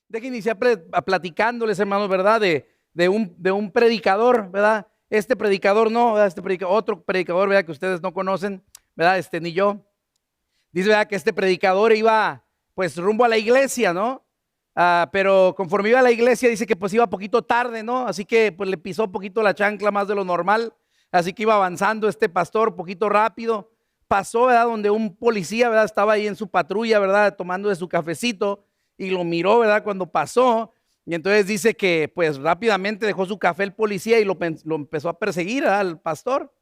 Deje iniciar platicándoles, hermanos, ¿verdad? De un predicador, ¿verdad? Este predicador no, ¿verdad? Otro predicador, ¿verdad? Que ustedes no conocen, ¿verdad? Ni yo. Dice, ¿verdad? Que este predicador iba, pues, rumbo a la iglesia, ¿no? Pero conforme iba a la iglesia, dice que pues iba poquito tarde, ¿no? Así que pues le pisó poquito la chancla más de lo normal. Así que iba avanzando este pastor poquito rápido. Pasó, ¿verdad? Donde un policía, ¿verdad? Estaba ahí en su patrulla, ¿verdad? Tomando de su cafecito y lo miró, ¿verdad? Cuando pasó. Y entonces dice que pues rápidamente dejó su café el policía y lo empezó a perseguir, ¿verdad? Al pastor.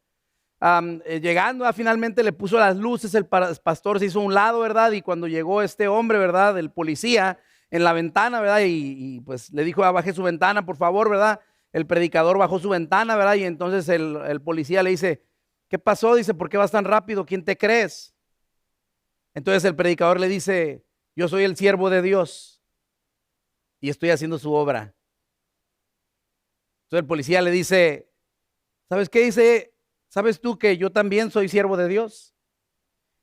Llegando, finalmente le puso las luces, el pastor se hizo a un lado, ¿verdad? Y cuando llegó este hombre, ¿verdad? El policía en la ventana, ¿verdad? Pues le dijo, baje su ventana, por favor, ¿verdad? El predicador bajó su ventana, ¿verdad? Y entonces el policía le dice, ¿qué pasó? Dice, ¿por qué vas tan rápido? ¿Quién te crees? Entonces el predicador le dice, yo soy el siervo de Dios y estoy haciendo su obra. Entonces el policía le dice, ¿sabes qué? Dice, ¿sabes tú que yo también soy siervo de Dios?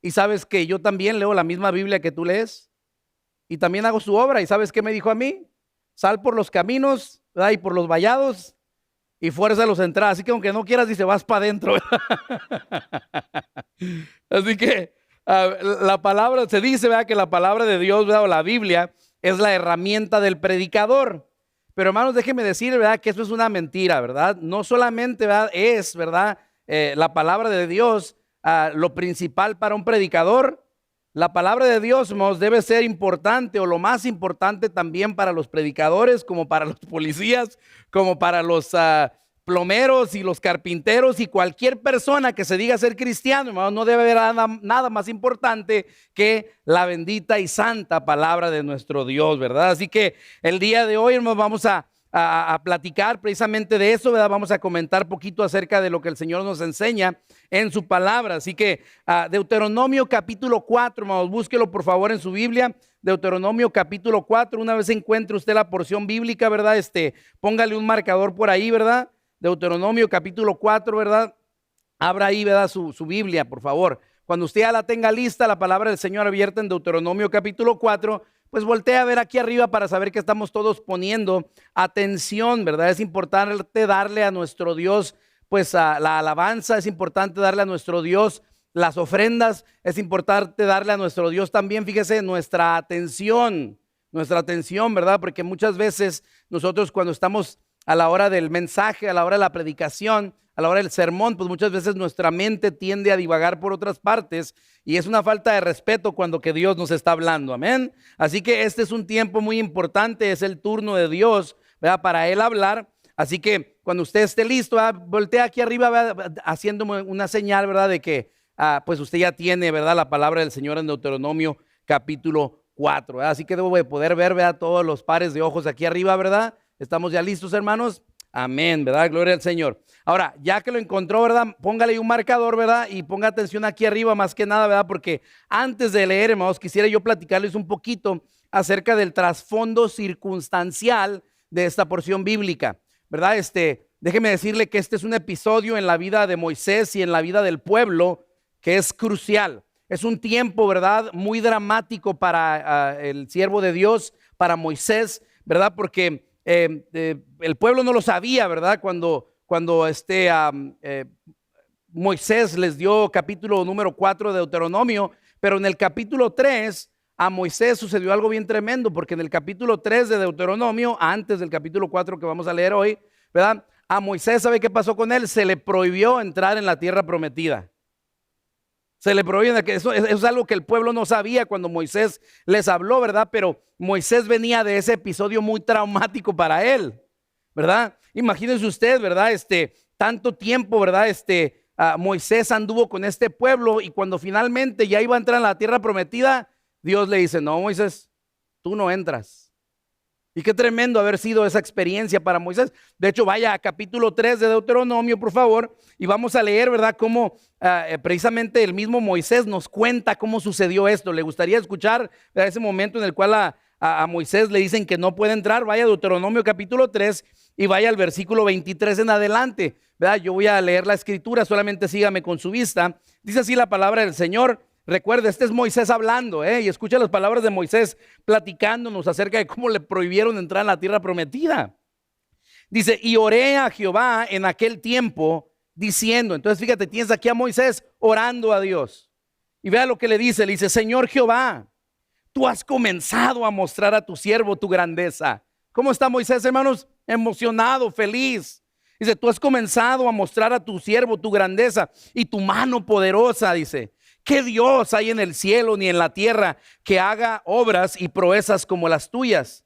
Y sabes que yo también leo la misma Biblia que tú lees y también hago su obra. ¿Y sabes qué me dijo a mí? Sal por los caminos, ¿verdad? Y por los vallados y fuérzalos a entrar. Así que aunque no quieras, dice, vas para adentro. Así que la palabra, se dice, ¿verdad? Que la palabra de Dios, ¿verdad? O la Biblia es la herramienta del predicador. Pero hermanos, déjenme decir, ¿verdad? Que eso es una mentira, ¿verdad? No solamente, ¿verdad? Es, ¿verdad? La palabra de Dios lo principal para un predicador. La palabra de Dios, hermanos, debe ser importante o lo más importante también para los predicadores, como para los policías, como para los plomeros y los carpinteros y cualquier persona que se diga ser cristiano, hermanos, no debe haber nada más importante que la bendita y santa palabra de nuestro Dios, ¿verdad? Así que el día de hoy, hermanos, vamos a platicar precisamente de eso, ¿verdad? Vamos a comentar poquito acerca de lo que el Señor nos enseña en su palabra. Así que Deuteronomio capítulo 4, hermanos, búsquelo por favor en su Biblia. Deuteronomio capítulo 4, una vez encuentre usted la porción bíblica, ¿verdad? Póngale un marcador por ahí, ¿verdad? Deuteronomio capítulo 4, ¿verdad? Abra ahí, ¿verdad? Su Biblia, por favor. Cuando usted ya la tenga lista, la palabra del Señor abierta en Deuteronomio capítulo 4, pues voltea a ver aquí arriba para saber que estamos todos poniendo atención, ¿verdad? Es importante darle a nuestro Dios, pues la alabanza, es importante darle a nuestro Dios las ofrendas, es importante darle a nuestro Dios también, fíjese, nuestra atención, ¿verdad? Porque muchas veces nosotros cuando estamos a la hora del mensaje, a la hora de la predicación, a la hora del sermón, pues muchas veces nuestra mente tiende a divagar por otras partes y es una falta de respeto cuando que Dios nos está hablando, amén. Así que este es un tiempo muy importante, es el turno de Dios, ¿verdad? Para Él hablar. Así que cuando usted esté listo, ¿verdad? Voltea aquí arriba, ¿verdad? Haciéndome una señal, ¿verdad? De que pues usted ya tiene, ¿verdad? La palabra del Señor en Deuteronomio capítulo 4, ¿verdad? Así que debo de poder ver, ¿verdad? Todos los pares de ojos aquí arriba, ¿verdad? ¿Estamos ya listos, hermanos? Amén, ¿verdad? Gloria al Señor. Ahora, ya que lo encontró, ¿verdad? Póngale un marcador, ¿verdad? Y ponga atención aquí arriba más que nada, ¿verdad? Porque antes de leer, hermanos, quisiera yo platicarles un poquito acerca del trasfondo circunstancial de esta porción bíblica, ¿verdad? Déjeme decirle que este es un episodio en la vida de Moisés y en la vida del pueblo que es crucial. Es un tiempo, ¿verdad? Muy dramático para el siervo de Dios, para Moisés, ¿verdad? Porque el pueblo no lo sabía, ¿verdad? Cuando Moisés les dio capítulo número 4 de Deuteronomio, pero en el capítulo 3 a Moisés sucedió algo bien tremendo, porque en el capítulo 3 de Deuteronomio, antes del capítulo 4 que vamos a leer hoy, ¿verdad? A Moisés, ¿sabe qué pasó con él? Se le prohibió entrar en la tierra prometida. Se le prohíbe, eso es algo que el pueblo no sabía cuando Moisés les habló, ¿verdad? Pero Moisés venía de ese episodio muy traumático para él, ¿verdad? Imagínense usted, ¿verdad? Tanto tiempo, ¿verdad? Moisés anduvo con este pueblo y cuando finalmente ya iba a entrar en la tierra prometida, Dios le dice, no, Moisés, tú no entras. Y qué tremendo haber sido esa experiencia para Moisés. De hecho, vaya a capítulo 3 de Deuteronomio, por favor, y vamos a leer, ¿verdad? Cómo precisamente el mismo Moisés nos cuenta cómo sucedió esto. ¿Le gustaría escuchar ese momento en el cual a Moisés le dicen que no puede entrar? Vaya a Deuteronomio capítulo 3 y vaya al versículo 23 en adelante, ¿verdad? Yo voy a leer la escritura, solamente sígame con su vista. Dice así la palabra del Señor. Recuerda, este es Moisés hablando, y escucha las palabras de Moisés platicándonos acerca de cómo le prohibieron entrar en la tierra prometida. Dice, y oré a Jehová en aquel tiempo diciendo, entonces fíjate, tienes aquí a Moisés orando a Dios. Y vea lo que le dice, Señor Jehová, tú has comenzado a mostrar a tu siervo tu grandeza. ¿Cómo está Moisés, hermanos? Emocionado, feliz. Dice, tú has comenzado a mostrar a tu siervo tu grandeza y tu mano poderosa, dice. ¿Qué Dios hay en el cielo ni en la tierra que haga obras y proezas como las tuyas?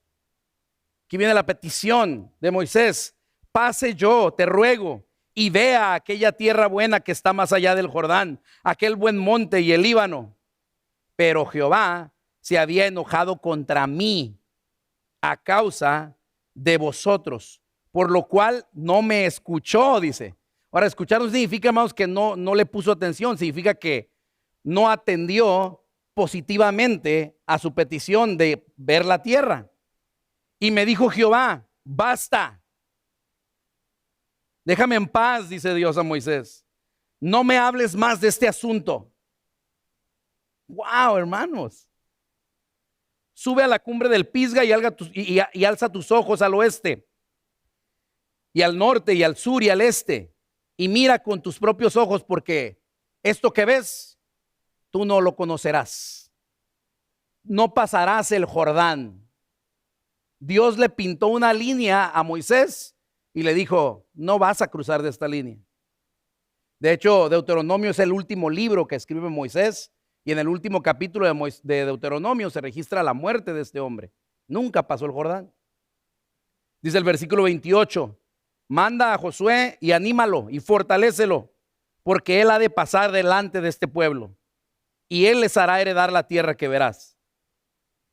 Aquí viene la petición de Moisés. Pase yo, te ruego, y vea aquella tierra buena que está más allá del Jordán, aquel buen monte y el Líbano. Pero Jehová se había enojado contra mí a causa de vosotros, por lo cual no me escuchó, dice. Ahora, escuchar no significa, hermanos, que no le puso atención, significa que no atendió positivamente a su petición de ver la tierra. Y me dijo Jehová, basta, déjame en paz, dice Dios a Moisés. No me hables más de este asunto. Wow, hermanos. Sube a la cumbre del Pisga y alza tus ojos al oeste, y al norte, y al sur, y al este, y mira con tus propios ojos, porque esto que ves, tú no lo conocerás. No pasarás el Jordán. Dios le pintó una línea a Moisés y le dijo, no vas a cruzar de esta línea. De hecho, Deuteronomio es el último libro que escribe Moisés, y en el último capítulo de Deuteronomio se registra la muerte de este hombre. Nunca pasó el Jordán. Dice el versículo 28, manda a Josué y anímalo y fortalécelo, porque él ha de pasar delante de este pueblo, y él les hará heredar la tierra que verás.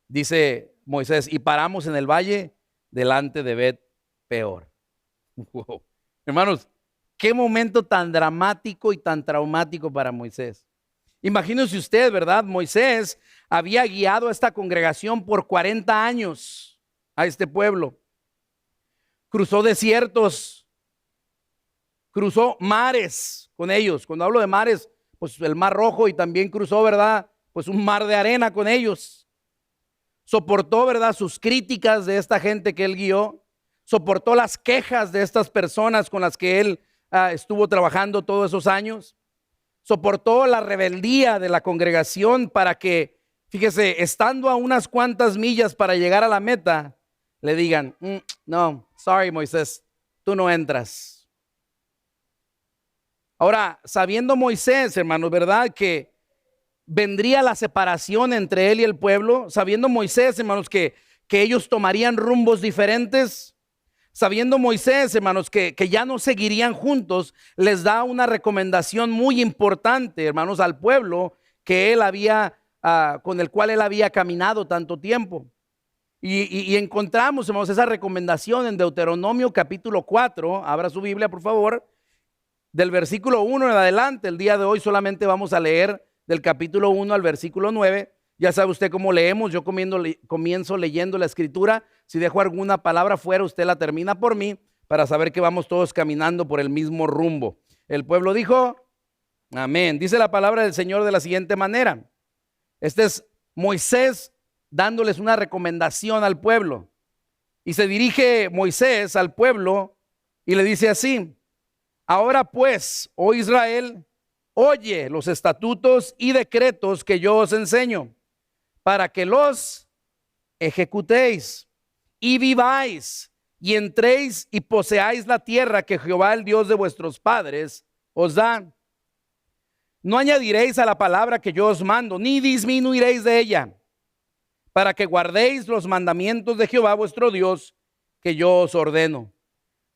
Dice Moisés, y paramos en el valle delante de Bet Peor. Wow. Hermanos, qué momento tan dramático y tan traumático para Moisés. Imagínese usted, ¿verdad? Moisés había guiado a esta congregación por 40 años, a este pueblo. Cruzó desiertos, cruzó mares con ellos. Cuando hablo de mares, pues el Mar Rojo, y también cruzó, ¿verdad? Pues un mar de arena con ellos. Soportó, ¿verdad?, sus críticas de esta gente que él guió. Soportó las quejas de estas personas con las que él estuvo trabajando todos esos años. Soportó la rebeldía de la congregación para que, fíjese, estando a unas cuantas millas para llegar a la meta, le digan, no, sorry Moisés, tú no entras. Ahora, sabiendo Moisés, hermanos, ¿verdad?, que vendría la separación entre él y el pueblo, sabiendo Moisés, hermanos, que ellos tomarían rumbos diferentes, sabiendo Moisés, hermanos, que ya no seguirían juntos, les da una recomendación muy importante, hermanos, al pueblo que él había, con el cual él había caminado tanto tiempo. Y encontramos, hermanos, esa recomendación en Deuteronomio capítulo 4, abra su Biblia, por favor, del versículo 1 en adelante. El día de hoy solamente vamos a leer del capítulo 1 al versículo 9. Ya sabe usted cómo leemos, yo comienzo leyendo la escritura. Si dejo alguna palabra fuera, usted la termina por mí, para saber que vamos todos caminando por el mismo rumbo. El pueblo dijo, amén. Dice la palabra del Señor de la siguiente manera. Este es Moisés dándoles una recomendación al pueblo. Y se dirige Moisés al pueblo y le dice así, ahora pues, oh Israel, oye los estatutos y decretos que yo os enseño, para que los ejecutéis y viváis y entréis y poseáis la tierra que Jehová, el Dios de vuestros padres, os da. No añadiréis a la palabra que yo os mando, ni disminuiréis de ella, para que guardéis los mandamientos de Jehová vuestro Dios, que yo os ordeno.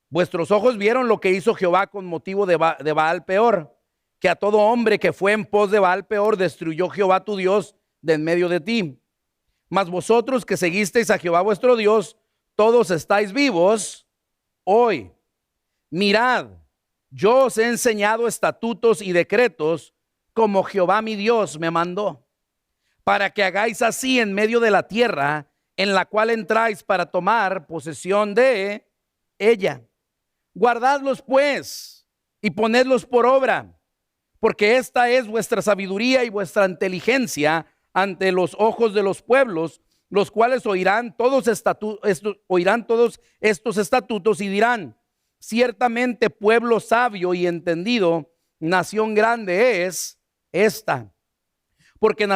Vuestros ojos vieron lo que hizo Jehová con motivo de Baal Peor, que a todo hombre que fue en pos de Baal Peor destruyó Jehová tu Dios de en medio de ti. Mas vosotros que seguisteis a Jehová vuestro Dios, todos estáis vivos hoy. Mirad, yo os he enseñado estatutos y decretos como Jehová mi Dios me mandó, para que hagáis así en medio de la tierra en la cual entráis para tomar posesión de ella. Guardadlos pues y ponedlos por obra, porque esta es vuestra sabiduría y vuestra inteligencia ante los ojos de los pueblos, los cuales oirán todos estos estatutos y dirán: ciertamente pueblo sabio y entendido, nación grande es esta. Porque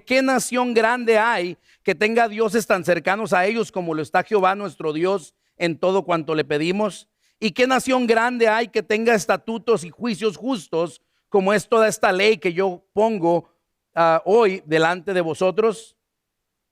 qué nación grande hay que tenga dioses tan cercanos a ellos como lo está Jehová nuestro Dios en todo cuanto le pedimos. Y qué nación grande hay que tenga estatutos y juicios justos como es toda esta ley que yo pongo hoy delante de vosotros.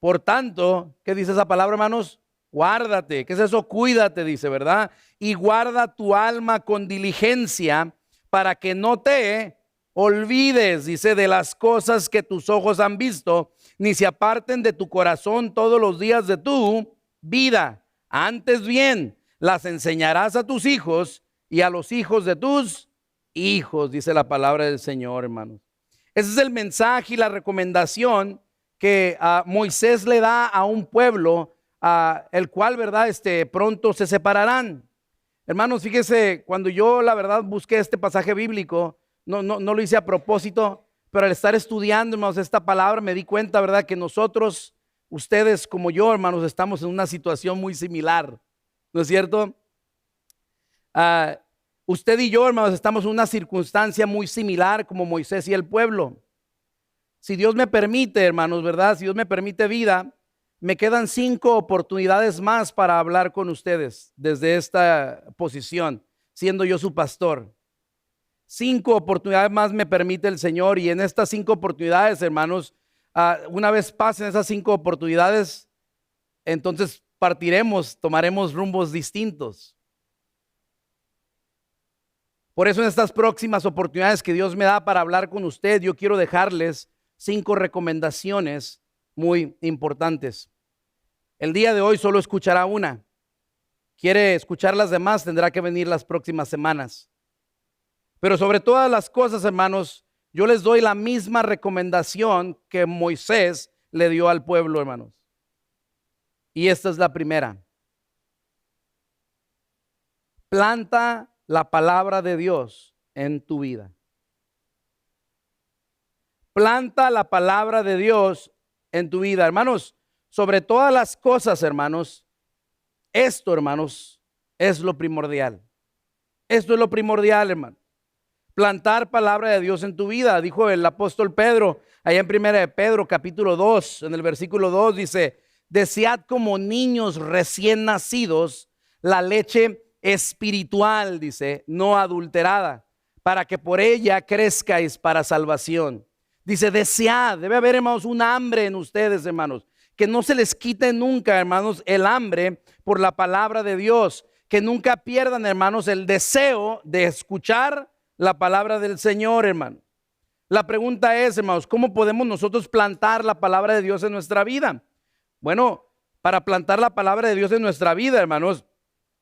Por tanto, ¿qué dice esa palabra, hermanos? Guárdate. ¿Qué es eso? Cuídate, dice, ¿verdad? Y guarda tu alma con diligencia para que no te olvides, dice, de las cosas que tus ojos han visto, ni se aparten de tu corazón todos los días de tu vida. Antes bien, las enseñarás a tus hijos y a los hijos de tus hijos, dice la palabra del Señor, hermanos. Ese es el mensaje y la recomendación que Moisés le da a un pueblo, el cual, ¿verdad? Pronto se separarán. Hermanos, fíjese, cuando yo la verdad busqué este pasaje bíblico, no lo hice a propósito, pero al estar estudiando, hermanos, esta palabra me di cuenta, ¿verdad? Que nosotros, ustedes como yo, hermanos, estamos en una situación muy similar, ¿no es cierto? Usted y yo, hermanos, estamos en una circunstancia muy similar como Moisés y el pueblo. Si Dios me permite, hermanos, ¿verdad? Si Dios me permite vida, me quedan 5 oportunidades más para hablar con ustedes desde esta posición, siendo yo su pastor. 5 oportunidades más me permite el Señor, y en estas 5 oportunidades, hermanos, una vez pasen esas 5 oportunidades, entonces partiremos, tomaremos rumbos distintos. Por eso en estas próximas oportunidades que Dios me da para hablar con usted, yo quiero dejarles 5 recomendaciones muy importantes. El día de hoy solo escuchará una. Quiere escuchar las demás, tendrá que venir las próximas semanas. Pero sobre todas las cosas, hermanos, yo les doy la misma recomendación que Moisés le dio al pueblo, hermanos. Y esta es la primera. Planta la palabra de Dios en tu vida. Planta la palabra de Dios en tu vida, hermanos. Sobre todas las cosas, hermanos, esto, hermanos, es lo primordial. Esto es lo primordial, hermano. Plantar palabra de Dios en tu vida. Dijo el apóstol Pedro, allá en 1 de Pedro, capítulo 2, en el versículo 2, dice: desead como niños recién nacidos la leche espiritual, dice, no adulterada, para que por ella crezcáis para salvación. Dice, desead. Debe haber, hermanos, un hambre en ustedes, hermanos. Que no se les quite nunca, hermanos, el hambre por la palabra de Dios. Que nunca pierdan, hermanos, el deseo de escuchar la palabra del Señor, hermano. La pregunta es, hermanos, ¿cómo podemos nosotros plantar la palabra de Dios en nuestra vida? Bueno, para plantar la palabra de Dios en nuestra vida, hermanos,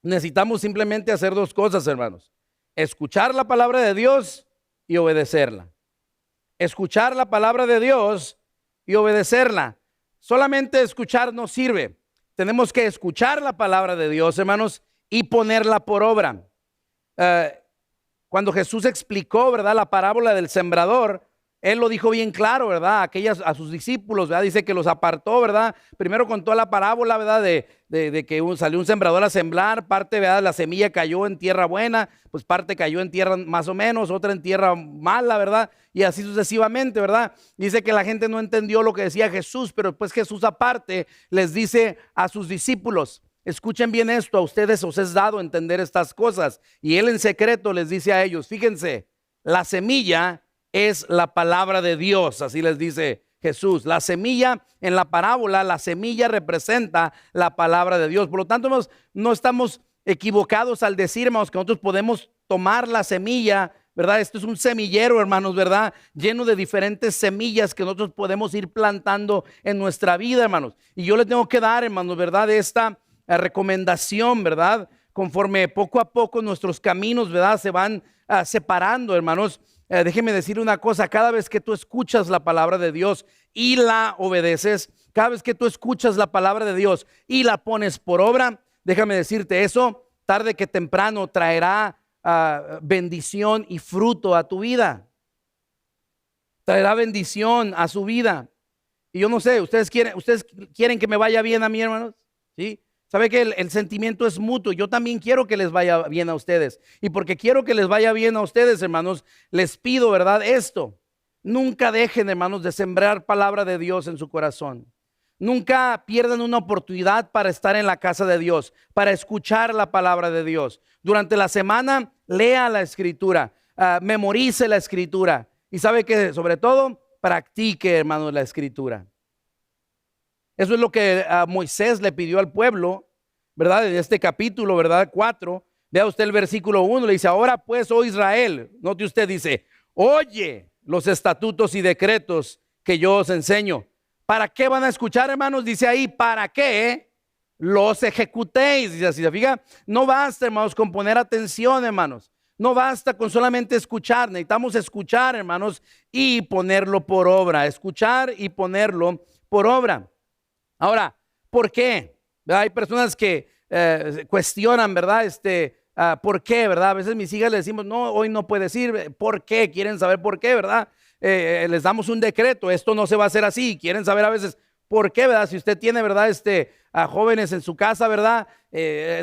necesitamos simplemente hacer 2 cosas, hermanos. Escuchar la palabra de Dios y obedecerla. Escuchar la palabra de Dios y obedecerla. Solamente escuchar no sirve. Tenemos que escuchar la palabra de Dios, hermanos, y ponerla por obra. Cuando Jesús explicó, ¿verdad?, la parábola del sembrador, Él lo dijo bien claro, ¿verdad? A sus discípulos, ¿verdad? Dice que los apartó, ¿verdad? Primero contó la parábola, ¿verdad? De que salió un sembrador a sembrar, parte, ¿verdad? La semilla cayó en tierra buena, pues parte cayó en tierra más o menos, otra en tierra mala, ¿verdad? Y así sucesivamente, ¿verdad? Dice que la gente no entendió lo que decía Jesús, pero después Jesús aparte les dice a sus discípulos: escuchen bien esto, a ustedes os es dado entender estas cosas. Y Él en secreto les dice a ellos, fíjense, la semilla es la palabra de Dios, así les dice Jesús. La semilla en la parábola, la semilla representa la palabra de Dios. Por lo tanto, no estamos equivocados al decir, hermanos, que nosotros podemos tomar la semilla, ¿verdad? Esto es un semillero, hermanos, ¿verdad? Lleno de diferentes semillas que nosotros podemos ir plantando en nuestra vida, hermanos. Y yo les tengo que dar, hermanos, ¿verdad?, esta recomendación, ¿verdad? Conforme poco a poco nuestros caminos, ¿verdad?, se van separando, hermanos. Déjeme decir una cosa: cada vez que tú escuchas la palabra de Dios y la obedeces, cada vez que tú escuchas la palabra de Dios y la pones por obra, déjame decirte, eso tarde que temprano traerá bendición y fruto a tu vida. traerá bendición a su vida. Y yo no sé, ¿ustedes quieren que me vaya bien a mí, hermanos? ¿Sí? ¿Sabe que el sentimiento es mutuo? Yo también quiero que les vaya bien a ustedes. Y porque quiero que les vaya bien a ustedes, hermanos, les pido, ¿verdad? Esto. Nunca dejen, hermanos, de sembrar palabra de Dios en su corazón. Nunca pierdan una oportunidad para estar en la casa de Dios, para escuchar la palabra de Dios. Durante la semana, lea la escritura, memorice la escritura. Y sabe que, sobre todo, practique, hermanos, la escritura. Eso es lo que Moisés le pidió al pueblo, ¿verdad? En este capítulo, ¿verdad? 4. Vea usted el versículo 1, le dice, ahora pues, oh Israel, note usted, dice, oye los estatutos y decretos que yo os enseño. ¿Para qué van a escuchar, hermanos? Dice ahí, ¿para qué los ejecutéis? Dice así, ¿se fija? No basta, hermanos, con poner atención, hermanos. No basta con solamente escuchar, necesitamos escuchar, hermanos, y ponerlo por obra. Escuchar y ponerlo por obra. Ahora, ¿por qué? ¿Verdad? Hay personas que cuestionan, ¿verdad? ¿Por qué, verdad? A veces mis hijas les decimos, no, hoy no puedes ir. ¿Por qué? Quieren saber por qué, ¿verdad? Les damos un decreto, esto no se va a hacer así. Quieren saber a veces por qué, ¿verdad? Si usted tiene, ¿verdad? A jóvenes en su casa, ¿verdad?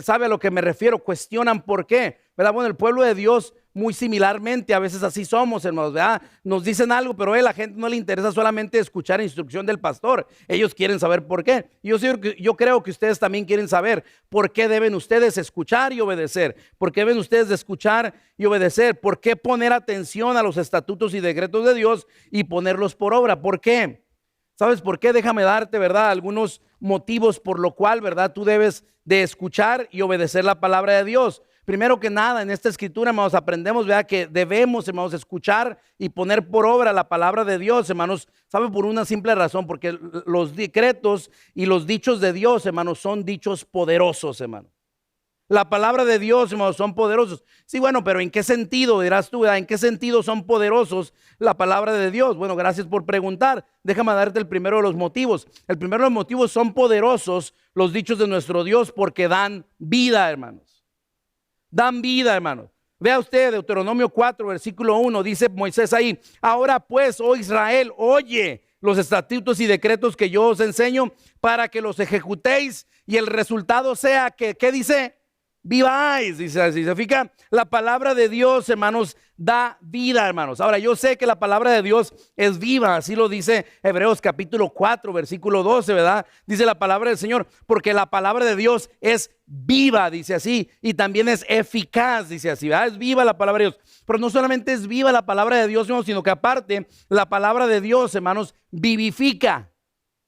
¿Sabe a lo que me refiero? Cuestionan por qué, ¿verdad? Bueno, el pueblo de Dios muy similarmente, a veces así somos, hermanos, ¿verdad? Nos dicen algo, pero a la gente no le interesa solamente escuchar instrucción del pastor. Ellos quieren saber por qué. Yo creo que ustedes también quieren saber por qué deben ustedes escuchar y obedecer. ¿Por qué deben ustedes escuchar y obedecer? ¿Por qué poner atención a los estatutos y decretos de Dios y ponerlos por obra? ¿Por qué? ¿Sabes por qué? Déjame darte, ¿verdad? Algunos motivos por lo cual, ¿verdad? Tú debes de escuchar y obedecer la palabra de Dios. Primero que nada, en esta escritura, hermanos, aprendemos, ¿verdad? Que debemos, hermanos, escuchar y poner por obra la palabra de Dios, hermanos. ¿Sabe? Por una simple razón, porque los decretos y los dichos de Dios, hermanos, son dichos poderosos, hermanos. La palabra de Dios, hermanos, son poderosos. Sí, bueno, pero ¿en qué sentido, dirás tú, ¿verdad? ¿En qué sentido son poderosos la palabra de Dios? Bueno, gracias por preguntar. Déjame darte el primero de los motivos. El primero de los motivos, son poderosos los dichos de nuestro Dios porque dan vida, hermanos. Dan vida, hermanos. Vea usted Deuteronomio 4, versículo 1, dice Moisés ahí, ahora pues, oh Israel, oye los estatutos y decretos que yo os enseño para que los ejecutéis y el resultado sea que, ¿qué dice? Viváis, dice así. ¿Se fija? La palabra de Dios, hermanos, da vida, hermanos. Ahora, yo sé que la palabra de Dios es viva, así lo dice Hebreos capítulo 4, versículo 12, ¿verdad? Dice la palabra del Señor, porque la palabra de Dios es viva, dice así, y también es eficaz, dice así, ¿verdad? Es viva la palabra de Dios. Pero no solamente es viva la palabra de Dios, sino que aparte, la palabra de Dios, hermanos, vivifica,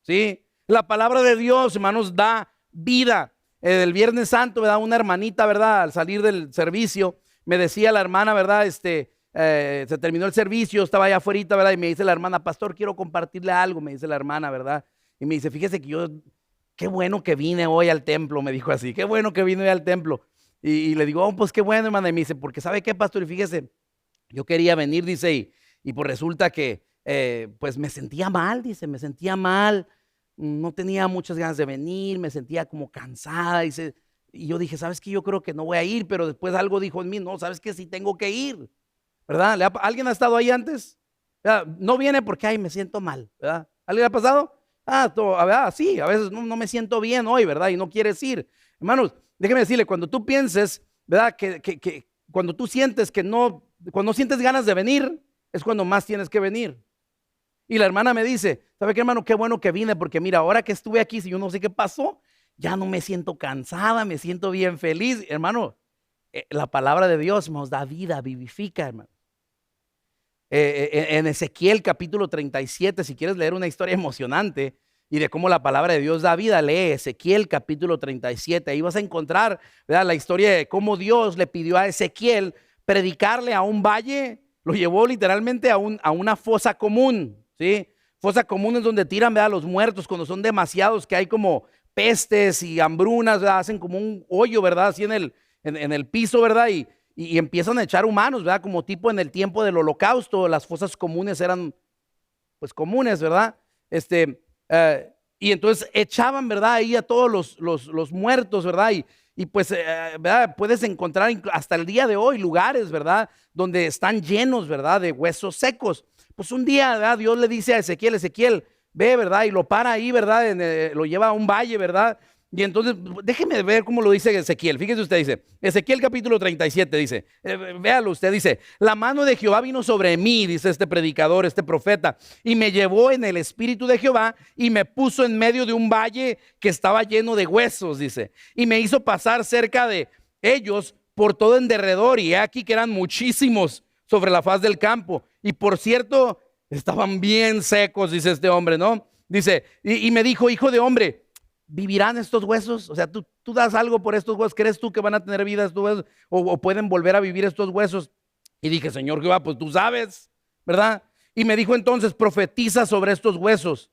¿sí? La palabra de Dios, hermanos, da vida. El Viernes Santo, ¿verdad? Una hermanita, ¿verdad? Al salir del servicio, me decía la hermana, ¿verdad? Se terminó el servicio, estaba allá afuera, ¿verdad? Y me dice la hermana, pastor, quiero compartirle algo, me dice la hermana, ¿verdad? Y me dice, fíjese que qué bueno que vine hoy al templo, me dijo así, qué bueno que vine hoy al templo. Y le digo, oh, pues qué bueno, hermana. Y me dice, porque ¿sabe qué, pastor? Y fíjese, yo quería venir, dice, y pues resulta que, pues me sentía mal, dice, me sentía mal. No tenía muchas ganas de venir, me sentía como cansada, dice, y yo dije, ¿sabes qué? Yo creo que no voy a ir, pero después algo dijo en mí, no, ¿sabes qué? Sí tengo que ir, ¿verdad? ¿Alguien ha estado ahí antes? ¿Verdad? No viene porque, ay, me siento mal, ¿verdad? ¿Alguien le ha pasado? Sí, a veces no me siento bien hoy, ¿verdad? Y no quieres ir. Hermanos, déjeme decirle, cuando tú pienses, ¿verdad? Que cuando tú sientes cuando sientes ganas de venir, es cuando más tienes que venir. Y la hermana me dice, ¿sabe qué, hermano? Qué bueno que vine, porque mira, ahora que estuve aquí, si yo no sé qué pasó, ya no me siento cansada, me siento bien feliz. Hermano, la palabra de Dios nos da vida, vivifica, hermano. En Ezequiel capítulo 37, si quieres leer una historia emocionante y de cómo la palabra de Dios da vida, lee Ezequiel capítulo 37. Ahí vas a encontrar, ¿verdad?, la historia de cómo Dios le pidió a Ezequiel predicarle a un valle, lo llevó literalmente a una fosa común. ¿Sí? Fosa común es donde tiran, ¿verdad?, los muertos cuando son demasiados, que hay como pestes y hambrunas, ¿verdad? Hacen como un hoyo, ¿verdad? Así en el piso, ¿verdad? Y empiezan a echar humanos, ¿verdad? Como tipo en el tiempo del holocausto, las fosas comunes eran pues comunes, ¿verdad? Y entonces echaban, ¿verdad? Ahí a todos los muertos, ¿verdad? Y pues, ¿verdad? Puedes encontrar hasta el día de hoy lugares, ¿verdad? Donde están llenos, ¿verdad? De huesos secos. Pues un día, ¿verdad? Dios le dice a Ezequiel, Ezequiel, ve, ¿verdad? Y lo para ahí, ¿verdad? Lo lleva a un valle, ¿verdad? Y entonces, déjeme ver cómo lo dice Ezequiel. Fíjese usted, dice, Ezequiel capítulo 37, dice, véalo usted, dice, la mano de Jehová vino sobre mí, dice este predicador, este profeta, y me llevó en el espíritu de Jehová y me puso en medio de un valle que estaba lleno de huesos, dice, y me hizo pasar cerca de ellos por todo en derredor, y he aquí que eran muchísimos sobre la faz del campo, y por cierto, estaban bien secos, dice este hombre, ¿no? Dice, y me dijo, hijo de hombre, ¿vivirán estos huesos? O sea, tú das algo por estos huesos. ¿Crees tú que van a tener vida estos huesos? O pueden volver a vivir estos huesos. Y dije, Señor Jehová, pues tú sabes, ¿verdad? Y me dijo entonces, profetiza sobre estos huesos.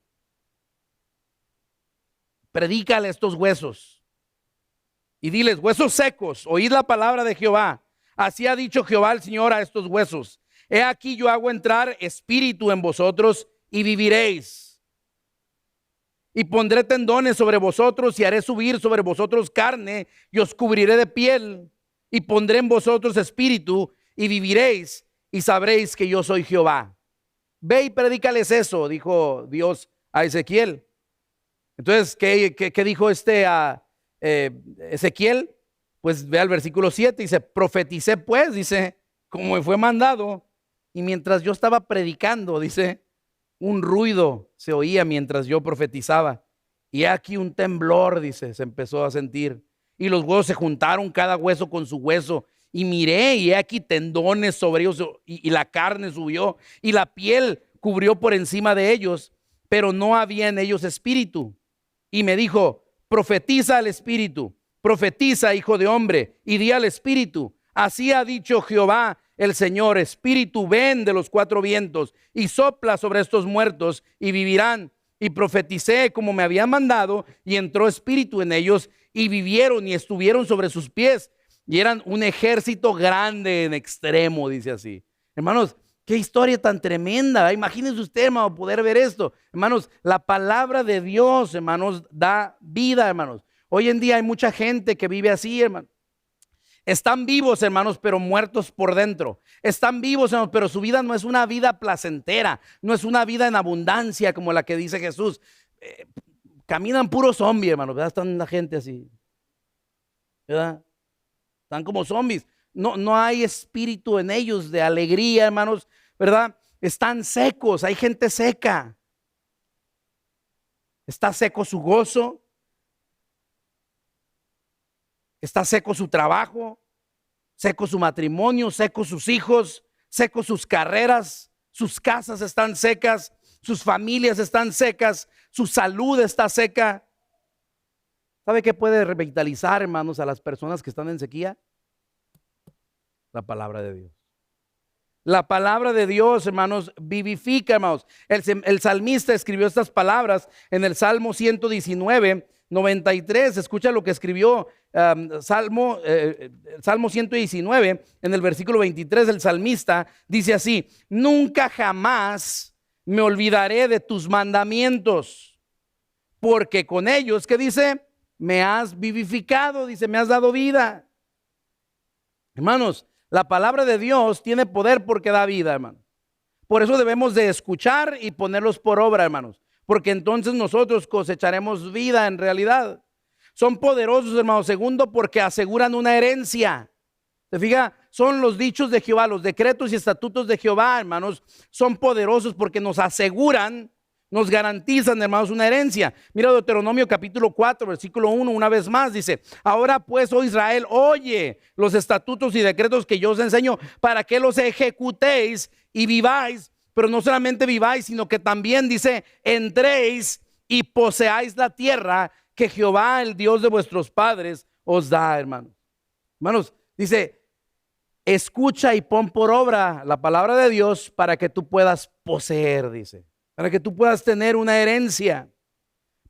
Predícale a estos huesos. Y diles, huesos secos, oíd la palabra de Jehová. Así ha dicho Jehová el Señor a estos huesos. He aquí yo hago entrar espíritu en vosotros y viviréis. Y pondré tendones sobre vosotros y haré subir sobre vosotros carne y os cubriré de piel y pondré en vosotros espíritu y viviréis y sabréis que yo soy Jehová. Ve y predícales eso, dijo Dios a Ezequiel. Entonces, ¿qué dijo Ezequiel? Pues ve al versículo 7, dice, profeticé pues, dice, como me fue mandado. Y mientras yo estaba predicando, dice, un ruido se oía mientras yo profetizaba. Y aquí un temblor, dice, se empezó a sentir. Y los huesos se juntaron, cada hueso con su hueso. Y miré, y aquí tendones sobre ellos, y la carne subió, y la piel cubrió por encima de ellos, pero no había en ellos espíritu. Y me dijo, profetiza al espíritu, profetiza, hijo de hombre, y di al espíritu. Así ha dicho Jehová el Señor, espíritu, ven de los cuatro vientos y sopla sobre estos muertos y vivirán. Y profeticé como me había mandado y entró espíritu en ellos y vivieron y estuvieron sobre sus pies y eran un ejército grande en extremo, dice así. Hermanos, qué historia tan tremenda. Imagínense usted, hermano, poder ver esto. Hermanos, la palabra de Dios, hermanos, da vida, hermanos. Hoy en día hay mucha gente que vive así, hermanos. Están vivos, hermanos, pero muertos por dentro. Están vivos, hermanos, pero su vida no es una vida placentera, no es una vida en abundancia como la que dice Jesús. Caminan puros zombies, hermanos, ¿verdad? Están la gente así, ¿verdad? Están como zombies. No hay espíritu en ellos de alegría, hermanos, ¿verdad? Están secos, hay gente seca. Está seco su gozo. Está seco su trabajo, seco su matrimonio, seco sus hijos, seco sus carreras, sus casas están secas, sus familias están secas, su salud está seca. ¿Sabe qué puede revitalizar, hermanos, a las personas que están en sequía? La palabra de Dios. La palabra de Dios, hermanos, vivifica, hermanos. El salmista escribió estas palabras en el Salmo 119, 93. Escucha lo que escribió Salmo 119, en el versículo 23. El salmista dice así: nunca jamás me olvidaré de tus mandamientos, porque con ellos, ¿qué dice? Me has vivificado, dice, me has dado vida. Hermanos, la palabra de Dios tiene poder porque da vida, hermano. Por eso debemos de escuchar y ponerlos por obra, hermanos, porque entonces nosotros cosecharemos vida en realidad. Son poderosos, hermanos. Segundo, porque aseguran una herencia. ¿Se fija? Son los dichos de Jehová, los decretos y estatutos de Jehová, hermanos. Son poderosos porque nos aseguran, nos garantizan, hermanos, una herencia. Mira Deuteronomio capítulo 4, versículo 1, una vez más dice: ahora pues, oh Israel, oye los estatutos y decretos que yo os enseño, para que los ejecutéis y viváis. Pero no solamente viváis, sino que también dice: entréis y poseáis la tierra que Jehová, el Dios de vuestros padres, os da, hermanos. Hermanos, dice: escucha y pon por obra la palabra de Dios para que tú puedas poseer, dice. Para que tú puedas tener una herencia,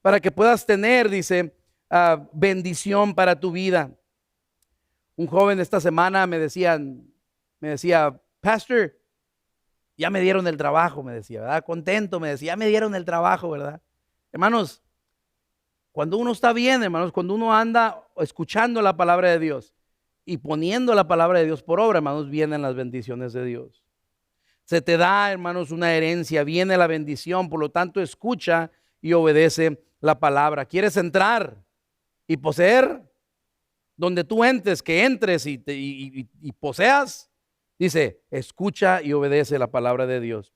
para que puedas tener, dice, bendición para tu vida. Un joven esta semana me decía, pastor, ya me dieron el trabajo, me decía, ¿verdad? Contento, me decía, ya me dieron el trabajo, ¿verdad? Hermanos, Cuando uno está bien, hermanos, cuando uno anda escuchando la palabra de Dios y poniendo la palabra de Dios por obra, hermanos, vienen las bendiciones de Dios. Se te da, hermanos, una herencia, viene la bendición, por lo tanto, escucha y obedece la palabra. ¿Quieres entrar y poseer? Donde tú entres, que entres y poseas, dice, escucha y obedece la palabra de Dios.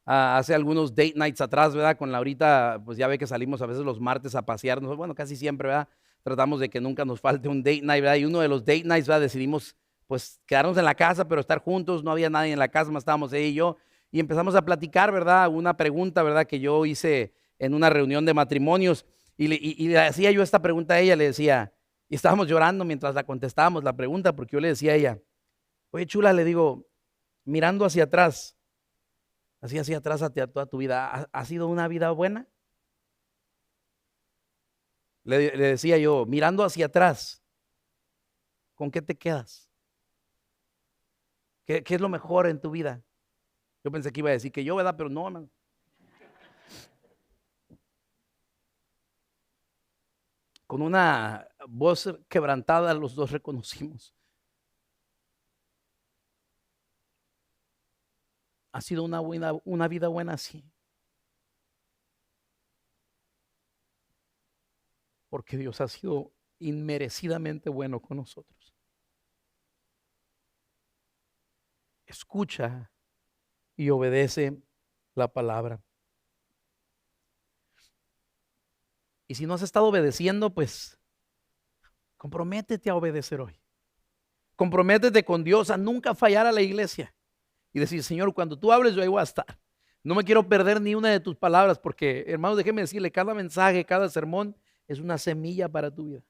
Hace algunos date nights atrás, ¿verdad? Con Laurita, pues ya ve que salimos a veces los martes a pasearnos, bueno, casi siempre, ¿verdad? Tratamos de que nunca nos falte un date night, ¿verdad? Y uno de los date nights, ¿verdad? Decidimos, pues, quedarnos en la casa, pero estar juntos, no había nadie en la casa, más estábamos ella y yo, y empezamos a platicar, ¿verdad? Una pregunta, ¿verdad? Que yo hice en una reunión de matrimonios, y le hacía yo esta pregunta a ella, le decía, y estábamos llorando mientras la contestábamos la pregunta, porque yo le decía a ella, oye, chula, le digo, mirando hacia atrás, así hacia atrás a toda tu vida, ¿ha sido una vida buena? Le decía yo, mirando hacia atrás, ¿con qué te quedas? ¿Qué es lo mejor en tu vida? Yo pensé que iba a decir que yo, ¿verdad? Pero no, hermano. Con una voz quebrantada los dos reconocimos. Ha sido una vida buena, sí. Porque Dios ha sido inmerecidamente bueno con nosotros. Escucha y obedece la palabra. Y si no has estado obedeciendo, pues comprométete a obedecer hoy. Comprométete con Dios a nunca fallar a la iglesia y decir, Señor, cuando tú hables yo ahí voy a estar. No me quiero perder ni una de tus palabras porque, hermanos, déjeme decirle, cada mensaje, cada sermón es una semilla para tu vida.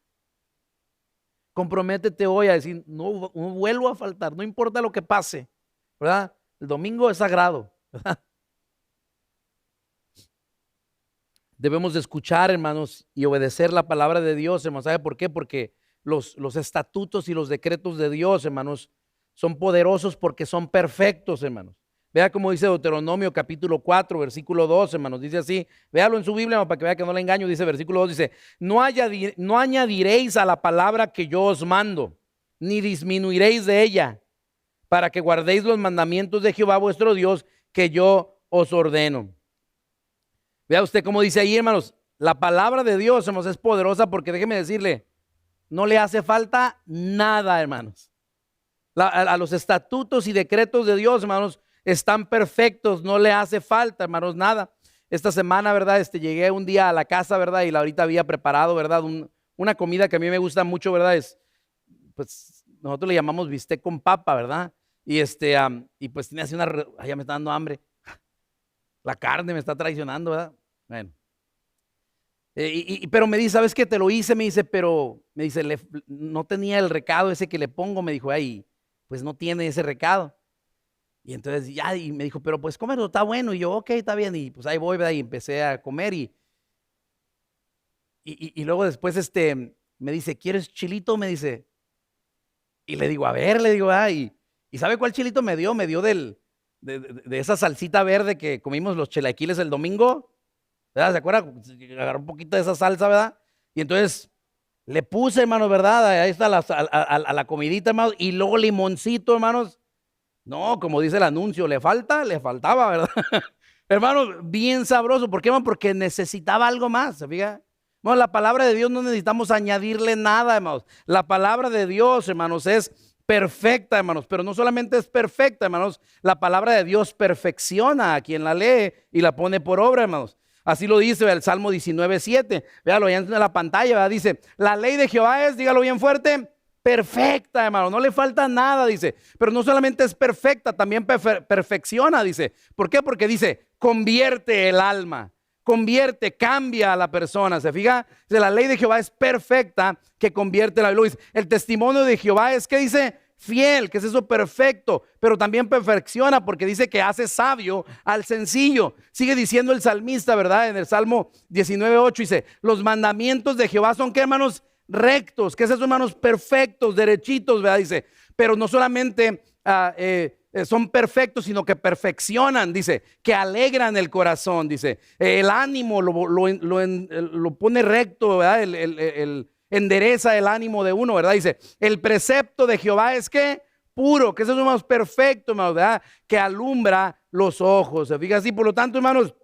Comprométete hoy a decir, no vuelvo a faltar, no importa lo que pase, ¿verdad? El domingo es sagrado, ¿verdad? Debemos de escuchar, hermanos, y obedecer la palabra de Dios, hermanos. ¿Sabe por qué? Porque los estatutos y los decretos de Dios, hermanos, son poderosos porque son perfectos, hermanos. Vea cómo dice Deuteronomio capítulo 4, versículo 2, hermanos. Dice así, véalo en su Biblia, hermano, para que vea que no le engaño. Dice versículo 2, dice, no añadiréis a la palabra que yo os mando, ni disminuiréis de ella, para que guardéis los mandamientos de Jehová vuestro Dios, que yo os ordeno. Vea usted cómo dice ahí, hermanos, la palabra de Dios, hermanos, es poderosa porque déjeme decirle, no le hace falta nada, hermanos. A los estatutos y decretos de Dios, hermanos, están perfectos, no le hace falta, hermanos, nada. Esta semana, ¿verdad? Llegué un día a la casa, ¿verdad? Y Laurita había preparado, ¿verdad? Una comida que a mí me gusta mucho, ¿verdad? Pues, nosotros le llamamos bistec con papa, ¿verdad? Y pues tenía así ya me está dando hambre. La carne me está traicionando, ¿verdad? Bueno. Pero me dice, ¿sabes qué? Te lo hice, me dice, pero me dice, no tenía el recado ese que le pongo, me dijo, ay, pues no tiene ese recado. Y entonces ya, y me dijo, pero pues cómelo, está bueno. Y yo, ok, está bien. Y pues ahí voy, ¿verdad? Y empecé a comer y luego después me dice, ¿quieres chilito? Me dice. Y le digo, a ver, le digo, ¿y sabe cuál chilito me dio? Me dio de esa salsita verde que comimos los chilaquiles el domingo, ¿verdad? ¿Se acuerda? Agarró un poquito de esa salsa, ¿verdad? Y entonces le puse, hermanos, ¿verdad? Ahí está a la comidita, hermanos, y luego limoncito, hermanos. No, como dice el anuncio, le faltaba, ¿verdad? Hermanos, bien sabroso. ¿Por qué, hermano? Porque necesitaba algo más, ¿se fija? Bueno, la palabra de Dios no necesitamos añadirle nada, hermanos. La palabra de Dios, hermanos, es perfecta, hermanos, pero no solamente es perfecta, hermanos, la palabra de Dios perfecciona a quien la lee y la pone por obra, hermanos. Así lo dice el Salmo 19:7. Véalo ya en la pantalla, ¿verdad? Dice, la ley de Jehová es, dígalo bien fuerte, perfecta, hermano, no le falta nada, dice. Pero no solamente es perfecta, también perfecciona, dice. ¿Por qué? Porque dice, convierte el alma. Convierte, cambia a la persona, ¿se fija? Dice, la ley de Jehová es perfecta que convierte la vida. El testimonio de Jehová es que dice fiel, que es eso perfecto, pero también perfecciona porque dice que hace sabio al sencillo. Sigue diciendo el salmista, ¿verdad? En el Salmo 19:8 dice, los mandamientos de Jehová son, ¿qué, hermanos? Rectos, que es eso, hermanos, perfectos, derechitos, ¿verdad? Dice, pero no solamente son perfectos, sino que perfeccionan, dice, que alegran el corazón, dice, el ánimo lo pone recto, ¿verdad? Endereza el ánimo de uno, ¿verdad? Dice, el precepto de Jehová es que puro, que eso es lo más perfecto, hermanos, ¿verdad? Que alumbra los ojos. ¿Se fija así? Por lo tanto, hermanos,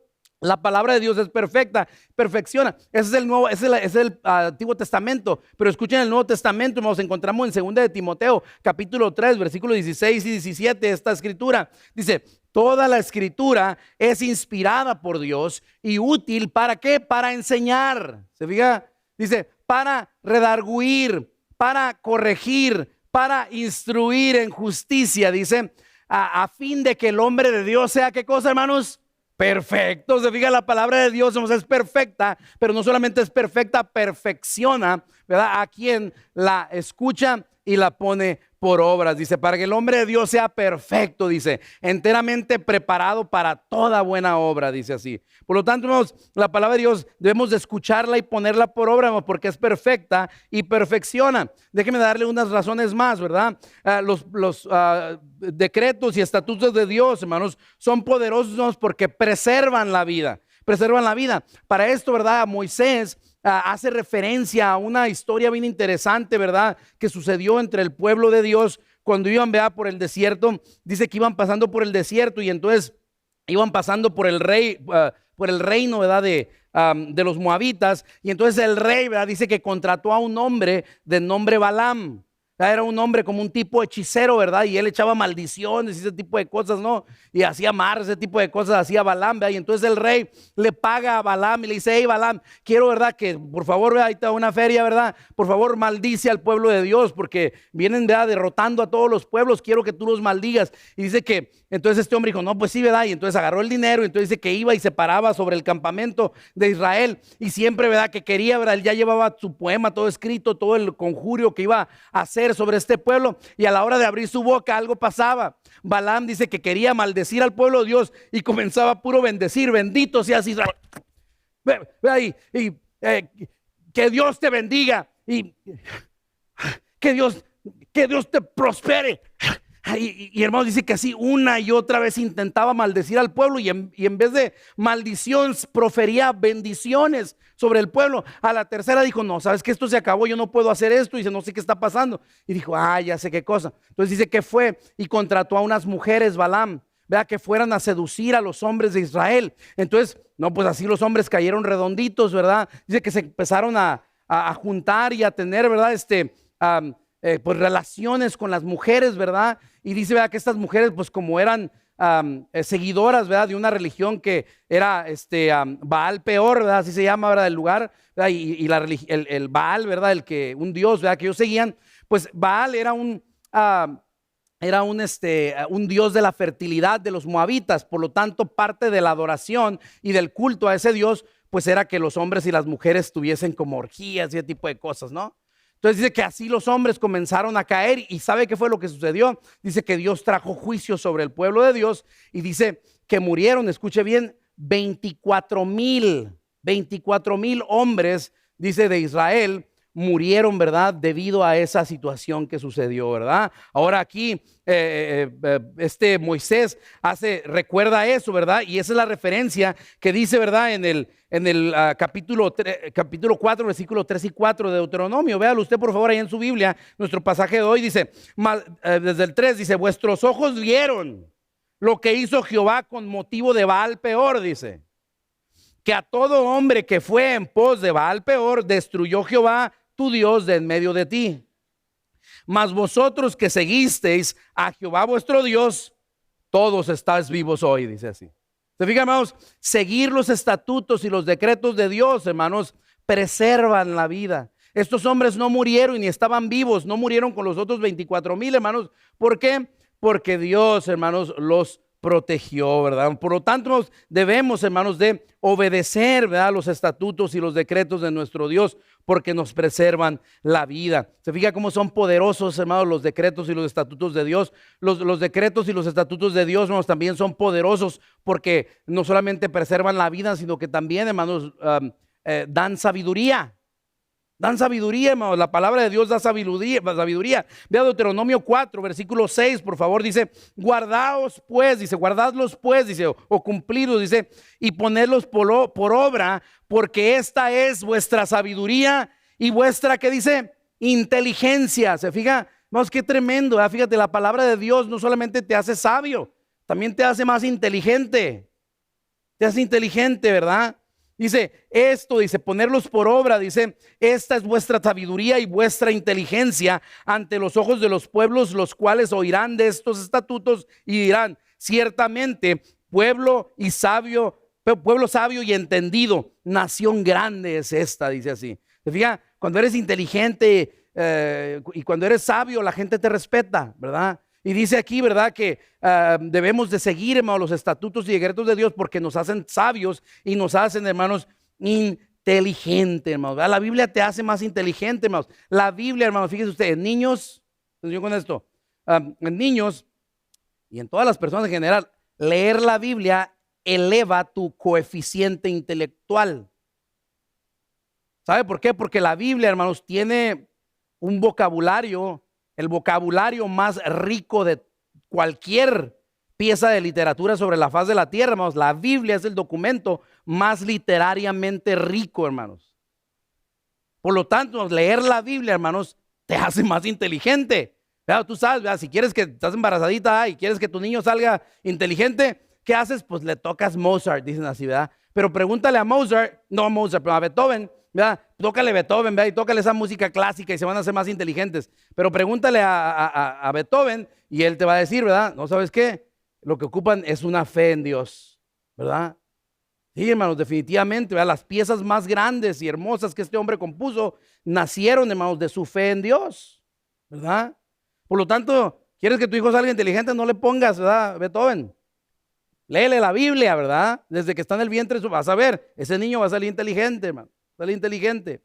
la palabra de Dios es perfecta, perfecciona. Ese es el nuevo, ese es el Antiguo Testamento. Pero escuchen el Nuevo Testamento, nos encontramos en 2 de Timoteo, capítulo 3, versículos 16 y 17. Esta escritura dice: toda la escritura es inspirada por Dios y útil, ¿para qué? Para enseñar. ¿Se fija? Dice, para redarguir, para corregir, para instruir en justicia. Dice, a fin de que el hombre de Dios sea, ¿qué cosa, hermanos? Perfecto. Se fija, la palabra de Dios es perfecta, pero no solamente es perfecta, perfecciona, ¿verdad? A quien la escucha y la pone por obras. Dice, para que el hombre de Dios sea perfecto, dice, enteramente preparado para toda buena obra, dice así. Por lo tanto, hermanos, la palabra de Dios debemos de escucharla y ponerla por obra, hermanos, porque es perfecta y perfecciona. Déjeme darle unas razones más, ¿verdad? Los decretos y estatutos de Dios, hermanos, son poderosos porque preservan la vida. Preservan la vida. Para esto, ¿verdad? Moisés hace referencia a una historia bien interesante, ¿verdad? Que sucedió entre el pueblo de Dios cuando iban, ¿verdad? Por el desierto. Dice que iban pasando por el desierto y entonces iban pasando por el reino, ¿verdad? De los moabitas. Y entonces el rey, ¿verdad? Dice que contrató a un hombre de nombre Balaam. Era un hombre como un tipo hechicero, ¿verdad? Y él echaba maldiciones y ese tipo de cosas, ¿no? Y hacía ese tipo de cosas, hacía Balaam, ¿verdad? Y entonces el rey le paga a Balaam y le dice: hey, Balaam, quiero, ¿verdad? Que por favor, ¿verdad? Ahí está una feria, ¿verdad? Por favor, maldice al pueblo de Dios porque vienen, ¿verdad? Derrotando a todos los pueblos, quiero que tú los maldigas. Y dice que, entonces este hombre dijo: no, pues sí, ¿verdad? Y entonces agarró el dinero y entonces dice que iba y se paraba sobre el campamento de Israel y siempre, ¿verdad? Que quería, ¿verdad? Él ya llevaba su poema todo escrito, todo el conjurio que iba a hacer sobre este pueblo, y a la hora de abrir su boca algo pasaba. Balaam dice que quería maldecir al pueblo de Dios y comenzaba puro bendecir: bendito seas Israel, que Dios te bendiga y que Dios te prospere. Y hermanos, dice que así una y otra vez intentaba maldecir al pueblo y en vez de maldición profería bendiciones sobre el pueblo. A la tercera dijo: no, sabes que esto se acabó, yo no puedo hacer esto. Y dice: no sé qué está pasando. Y dijo: ya sé qué cosa. Entonces dice que fue y contrató a unas mujeres, Balaam, vea, que fueran a seducir a los hombres de Israel. Entonces, no, pues así los hombres cayeron redonditos, ¿verdad? Dice que se empezaron a juntar y a tener, ¿verdad? Pues relaciones con las mujeres, ¿verdad? Y dice, ¿verdad? Que estas mujeres, pues como eran seguidoras, ¿verdad? De una religión que era Baal Peor, ¿verdad? Así se llama, ¿verdad? El lugar, ¿verdad? Y el Baal, ¿verdad? Un dios, ¿verdad? Que ellos seguían. Pues Baal era un dios de la fertilidad de los moabitas. Por lo tanto, parte de la adoración y del culto a ese dios, pues era que los hombres y las mujeres tuviesen como orgías y ese tipo de cosas, ¿no? Entonces dice que así los hombres comenzaron a caer. ¿Y sabe qué fue lo que sucedió? Dice que Dios trajo juicio sobre el pueblo de Dios y dice que murieron, escuche bien, 24,000 hombres, dice, de Israel murieron, ¿verdad? Debido a esa situación que sucedió, ¿verdad? Ahora aquí Moisés recuerda eso, ¿verdad? Y esa es la referencia que dice, ¿verdad? En el capítulo 4, versículos 3 y 4 de Deuteronomio. Véalo usted, por favor, ahí en su Biblia. Nuestro pasaje de hoy dice, desde el 3, dice: vuestros ojos vieron lo que hizo Jehová con motivo de Baal Peor, dice, que a todo hombre que fue en pos de Baal Peor destruyó Jehová tu Dios de en medio de ti. Mas vosotros que seguisteis a Jehová vuestro Dios, todos estáis vivos hoy, dice así. ¿Se fijan, hermanos? Seguir los estatutos y los decretos de Dios, hermanos, preservan la vida. Estos hombres no murieron ni estaban vivos, no murieron con los otros 24,000, hermanos. ¿Por qué? Porque Dios, hermanos, los protegió, ¿verdad? Por lo tanto, debemos, hermanos, de obedecer, ¿verdad?, los estatutos y los decretos de nuestro Dios, porque nos preservan la vida. Se fija cómo son poderosos, hermanos, los decretos y los estatutos de Dios. Los decretos y los estatutos de Dios, hermanos, también son poderosos porque no solamente preservan la vida, sino que también, hermanos, dan sabiduría. Dan sabiduría, hermanos. La palabra de Dios da sabiduría. Vea Deuteronomio 4, versículo 6, por favor. Dice, guardaos pues, dice, guardadlos pues, dice, o cumplidlos, dice, y ponedlos por obra, porque esta es vuestra sabiduría y vuestra, ¿qué dice? Inteligencia. ¿Se fija? Vamos, qué tremendo, ¿verdad? Fíjate, la palabra de Dios no solamente te hace sabio, también te hace más inteligente. Te hace inteligente, ¿verdad? Dice, esto, dice, ponerlos por obra, dice, esta es vuestra sabiduría y vuestra inteligencia ante los ojos de los pueblos, los cuales oirán de estos estatutos y dirán, ciertamente, pueblo sabio y entendido, nación grande es esta, dice así. ¿Se fija? Cuando eres inteligente y cuando eres sabio, la gente te respeta, ¿verdad? Y dice aquí, ¿verdad? Que debemos de seguir, hermanos, los estatutos y decretos de Dios porque nos hacen sabios y nos hacen, hermanos, inteligentes, hermanos. ¿Verdad? La Biblia te hace más inteligente, hermanos. La Biblia, hermanos, fíjense ustedes, niños, atención con esto, en niños y en todas las personas en general, leer la Biblia eleva tu coeficiente intelectual. ¿Sabe por qué? Porque la Biblia, hermanos, tiene un vocabulario, el vocabulario más rico de cualquier pieza de literatura sobre la faz de la tierra, hermanos. La Biblia es el documento más literariamente rico, hermanos. Por lo tanto, leer la Biblia, hermanos, te hace más inteligente. ¿Verdad? Tú sabes, ¿verdad? Si quieres que estás embarazadita y quieres que tu niño salga inteligente, ¿qué haces? Pues le tocas Mozart, dicen así, ¿verdad? Pero pregúntale a Mozart, no a Mozart, pero a Beethoven, ¿verdad? Tócale Beethoven, ¿verdad? Y tócale esa música clásica y se van a hacer más inteligentes. Pero pregúntale a Beethoven y él te va a decir, ¿verdad? ¿No sabes qué? Lo que ocupan es una fe en Dios, ¿verdad? Sí, hermanos, definitivamente, ¿verdad? Las piezas más grandes y hermosas que este hombre compuso nacieron, hermanos, de su fe en Dios, ¿verdad? Por lo tanto, ¿quieres que tu hijo salga inteligente? No le pongas, ¿verdad? Beethoven. Léele la Biblia, ¿verdad? Desde que está en el vientre vas a ver, ese niño va a salir inteligente, hermano. Salir inteligente.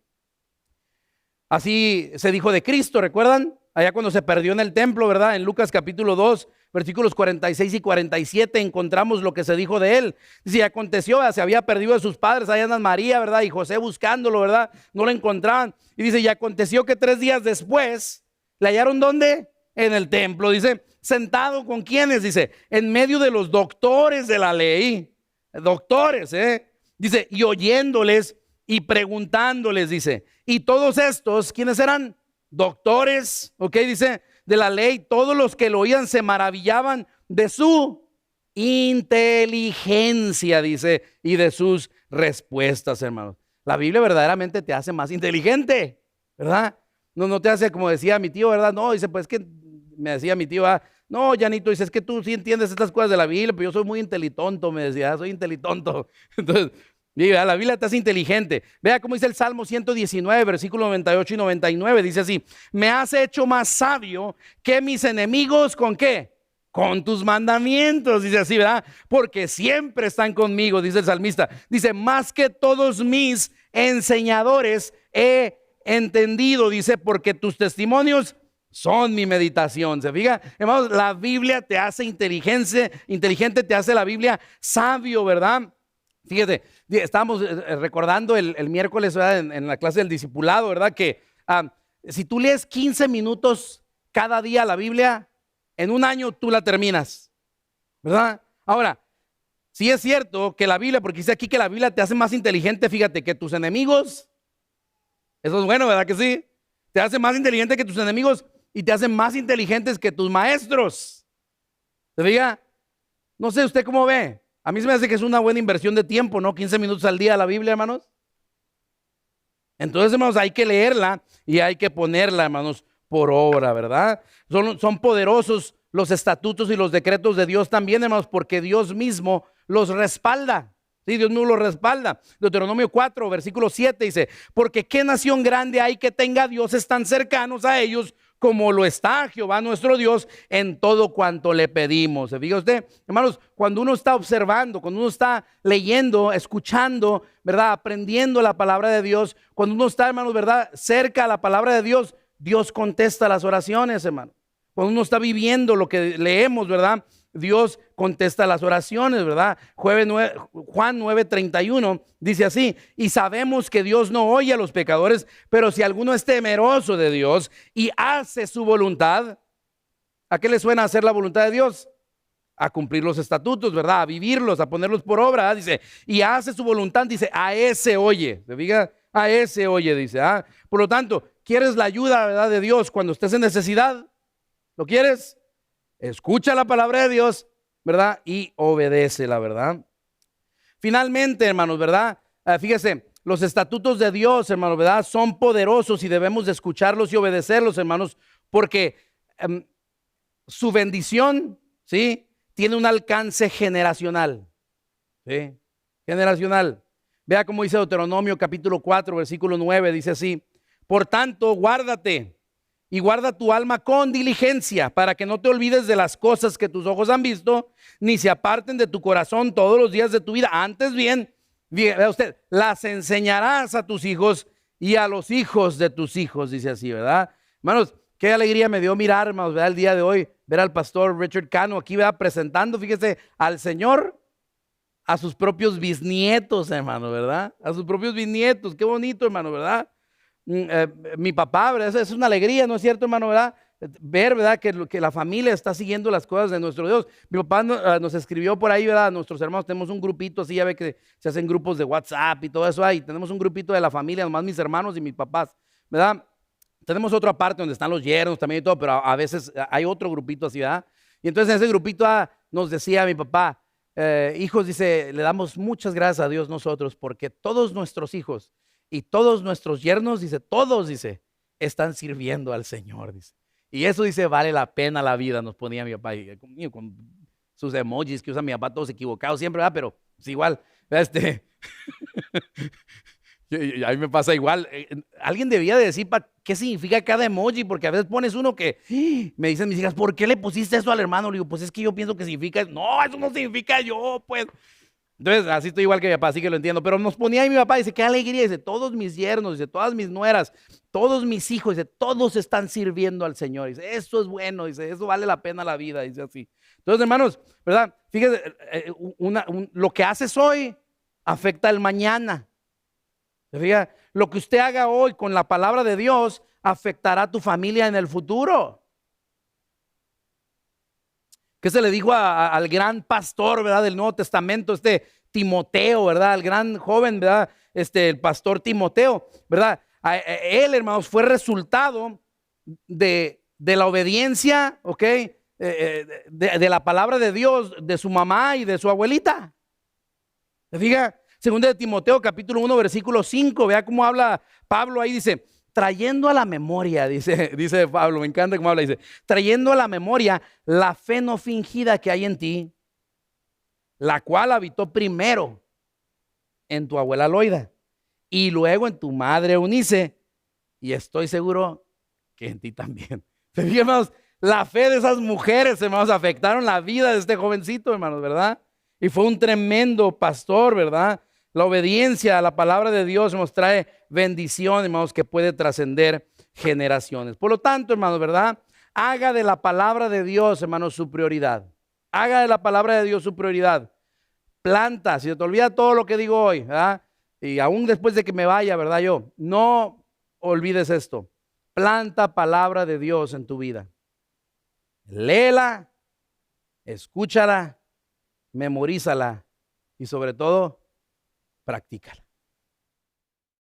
Así se dijo de Cristo, ¿recuerdan? Allá cuando se perdió en el templo, ¿verdad? En Lucas capítulo 2, versículos 46 y 47 encontramos lo que se dijo de él. Dice, aconteció, se había perdido de sus padres, allá andan María, ¿verdad? Y José buscándolo, ¿verdad? No lo encontraban. Y dice, y aconteció que 3 días después, ¿le hallaron dónde? En el templo. Dice, sentado con quienes, dice, en medio de los doctores de la ley. Doctores, dice, y oyéndoles y preguntándoles, dice, y todos estos, ¿quiénes eran? Doctores, ok, dice, de la ley, todos los que lo oían se maravillaban de su inteligencia, dice, y de sus respuestas, hermanos. La Biblia verdaderamente te hace más inteligente, ¿verdad? No te hace como decía mi tío, ¿verdad? No, dice, pues que me decía mi tío, no, Janito, dice, es que tú sí entiendes estas cosas de la Biblia, pero yo soy muy intelitonto, me decía, soy intelitonto. Entonces, mira, la Biblia te hace inteligente. Vea cómo dice el Salmo 119, versículos 98 y 99. Dice así, me has hecho más sabio que mis enemigos, ¿con qué? Con tus mandamientos, dice así, ¿verdad? Porque siempre están conmigo, dice el salmista. Dice, más que todos mis enseñadores he entendido, dice, porque tus testimonios son mi meditación. ¿Se fija? Hermanos, la Biblia te hace inteligente, te hace la Biblia sabio, ¿verdad? Fíjate, estábamos recordando el miércoles, ¿verdad? En la clase del discipulado, ¿verdad? Que si tú lees 15 minutos cada día la Biblia, en un año tú la terminas, ¿verdad? Ahora, sí es cierto que la Biblia, porque dice aquí que la Biblia te hace más inteligente, fíjate, que tus enemigos. Eso es bueno, ¿verdad que sí? Te hace más inteligente que tus enemigos y te hace más inteligentes que tus maestros. ¿Se fija? No sé usted cómo ve. A mí se me hace que es una buena inversión de tiempo, ¿no? 15 minutos al día la Biblia, hermanos. Entonces, hermanos, hay que leerla y hay que ponerla, hermanos, por obra, ¿verdad? Son poderosos los estatutos y los decretos de Dios también, hermanos, porque Dios mismo los respalda. Sí, Dios mismo los respalda. Deuteronomio 4, versículo 7 dice, porque qué nación grande hay que tenga dioses tan cercanos a ellos como lo está Jehová nuestro Dios en todo cuanto le pedimos. ¿Se fija usted? Hermanos, cuando uno está observando, cuando uno está leyendo, escuchando, ¿verdad? Aprendiendo la palabra de Dios, cuando uno está, hermanos, ¿verdad? Cerca a la palabra de Dios, Dios contesta las oraciones, hermano. Cuando uno está viviendo lo que leemos, ¿verdad? Dios contesta las oraciones, ¿verdad? Juan 9:31 dice así: y sabemos que Dios no oye a los pecadores, pero si alguno es temeroso de Dios y hace su voluntad, ¿a qué le suena hacer la voluntad de Dios? A cumplir los estatutos, ¿verdad? A vivirlos, a ponerlos por obra, ¿verdad? Dice, y hace su voluntad, dice, a ese oye. ¿Se fija? A ese oye, dice. ¿Ah? Por lo tanto, ¿quieres la ayuda, verdad, de Dios cuando estés en necesidad? ¿Lo quieres? Escucha la palabra de Dios, ¿verdad? Y obedece, la verdad. Finalmente, hermanos, ¿verdad? Fíjese, los estatutos de Dios, hermanos, ¿verdad? Son poderosos y debemos de escucharlos y obedecerlos, hermanos, porque su bendición, ¿sí?, tiene un alcance generacional. ¿Sí? Generacional. Vea cómo dice Deuteronomio capítulo 4, versículo 9, dice así: por tanto, guárdate y guarda tu alma con diligencia, para que no te olvides de las cosas que tus ojos han visto, ni se aparten de tu corazón todos los días de tu vida. Antes bien, vea usted, las enseñarás a tus hijos y a los hijos de tus hijos, dice así, ¿verdad? Hermanos, qué alegría me dio mirar, hermanos, ¿verdad? El día de hoy, ver al pastor Richard Cano aquí, ¿verdad? Presentando, fíjese, al Señor a sus propios bisnietos, hermano, ¿verdad? A sus propios bisnietos, qué bonito, hermano, ¿verdad? Mi papá, ¿verdad? Es una alegría, ¿no es cierto, hermano, verdad? Ver, ¿verdad? Que la familia está siguiendo las cosas de nuestro Dios. Mi papá nos escribió por ahí, ¿verdad? Nuestros hermanos, tenemos un grupito así, ya ve que se hacen grupos de WhatsApp y todo eso ahí. Tenemos un grupito de la familia, nomás mis hermanos y mis papás, ¿verdad? Tenemos otra parte donde están los yernos también y todo, pero a veces hay otro grupito así, ¿verdad? Y entonces en ese grupito nos decía mi papá, hijos, dice, le damos muchas gracias a Dios nosotros, porque todos nuestros hijos y todos nuestros yernos, dice, todos, dice, están sirviendo al Señor, dice. Y eso, dice, vale la pena la vida, nos ponía mi papá, y con sus emojis que usa mi papá, todos equivocados siempre, ¿verdad? Pero es igual, a mí me pasa igual. Alguien debía de decir qué significa cada emoji, porque a veces pones uno que me dicen mis hijas, ¿por qué le pusiste eso al hermano? Le digo, pues es que yo pienso que significa, no, eso no significa yo, pues. Entonces, así estoy igual que mi papá, así que lo entiendo. Pero nos ponía ahí mi papá, dice, qué alegría, dice, todos mis yernos, dice, todas mis nueras, todos mis hijos, dice, todos están sirviendo al Señor. Dice, eso es bueno, dice, eso vale la pena la vida, dice así. Entonces, hermanos, ¿verdad? Fíjese, lo que haces hoy afecta el mañana. ¿Se fija? Lo que usted haga hoy con la palabra de Dios afectará a tu familia en el futuro. ¿Qué se le dijo al gran pastor, ¿verdad?, del Nuevo Testamento, Timoteo, ¿verdad? El gran joven, ¿verdad? El pastor Timoteo, ¿verdad? Él, hermanos, fue resultado de la obediencia, ¿ok? De la palabra de Dios, de su mamá y de su abuelita. ¿Se fija? Segunda de Timoteo, capítulo 1, versículo 5, vea cómo habla Pablo ahí, dice, trayendo a la memoria, dice Pablo, me encanta cómo habla, dice, trayendo a la memoria la fe no fingida que hay en ti, la cual habitó primero en tu abuela Loida y luego en tu madre Eunice, y estoy seguro que en ti también. ¿Se fijan, hermanos? La fe de esas mujeres, hermanos, afectaron la vida de este jovencito, hermanos, ¿verdad? Y fue un tremendo pastor, ¿verdad? La obediencia a la palabra de Dios nos trae bendición, hermanos, que puede trascender generaciones. Por lo tanto, hermanos, ¿verdad? Haga de la palabra de Dios, hermanos, su prioridad. Haga de la palabra de Dios su prioridad. Planta, si se te olvida todo lo que digo hoy, ¿verdad? Y aún después de que me vaya, ¿verdad? No olvides esto. Planta palabra de Dios en tu vida. Léela, escúchala, memorízala y sobre todo, practícala.